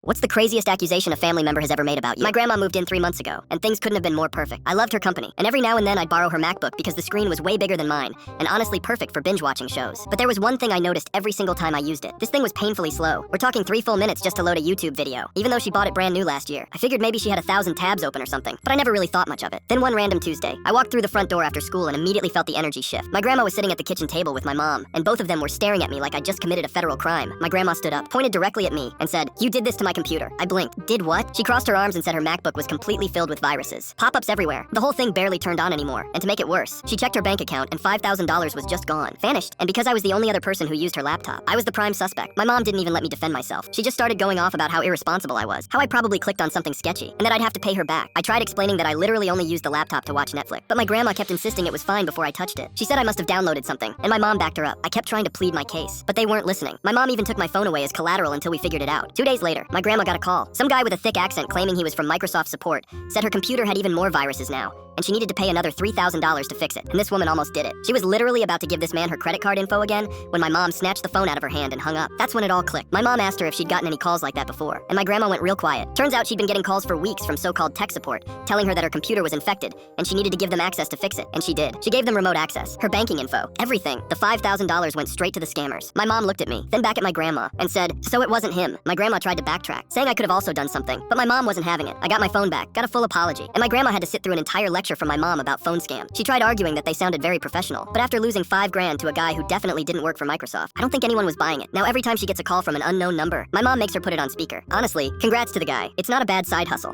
What's the craziest accusation a family member has ever made about you? My grandma moved in 3 months ago, and things couldn't have been more perfect. I loved her company, and every now and then I'd borrow her MacBook because the screen was way bigger than mine, and honestly perfect for binge-watching shows. But there was one thing I noticed every single time I used it. This thing was painfully slow. We're talking 3 full minutes just to load a YouTube video, even though she bought it brand new last year. I figured maybe she had 1,000 tabs open or something, but I never really thought much of it. Then one random Tuesday, I walked through the front door after school and immediately felt the energy shift. My grandma was sitting at the kitchen table with my mom, and both of them were staring at me like I'd just committed a federal crime. My grandma stood up, pointed directly at me, and said, "You did this to my computer." I blinked. Did what? She crossed her arms and said her MacBook was completely filled with viruses. Pop-ups everywhere. The whole thing barely turned on anymore. And to make it worse, she checked her bank account and $5,000 was just gone. Vanished. And because I was the only other person who used her laptop, I was the prime suspect. My mom didn't even let me defend myself. She just started going off about how irresponsible I was, how I probably clicked on something sketchy, and that I'd have to pay her back. I tried explaining that I literally only used the laptop to watch Netflix, but my grandma kept insisting it was fine before I touched it. She said I must have downloaded something, and my mom backed her up. I kept trying to plead my case, but they weren't listening. My mom even took my phone away as collateral until we figured it out. 2 days later, my grandma got a call. Some guy with a thick accent claiming he was from Microsoft support said her computer had even more viruses now, and she needed to pay another $3,000 to fix it, and this woman almost did it. She was literally about to give this man her credit card info again when my mom snatched the phone out of her hand and hung up. That's when it all clicked. My mom asked her if she'd gotten any calls like that before, and my grandma went real quiet. Turns out she'd been getting calls for weeks from so-called tech support, telling her that her computer was infected, and she needed to give them access to fix it, and she did. She gave them remote access, her banking info, everything. The $5,000 went straight to the scammers. My mom looked at me, then back at my grandma, and said, "So it wasn't him." My grandma tried to backtrack, saying I could have also done something, but my mom wasn't having it. I got my phone back, got a full apology, and my grandma had to sit through an entire lecture from my mom about phone scams. She tried arguing that they sounded very professional, but after losing $5,000 to a guy who definitely didn't work for Microsoft, I don't think anyone was buying it. Now every time she gets a call from an unknown number, my mom makes her put it on speaker. Honestly, congrats to the guy. It's not a bad side hustle.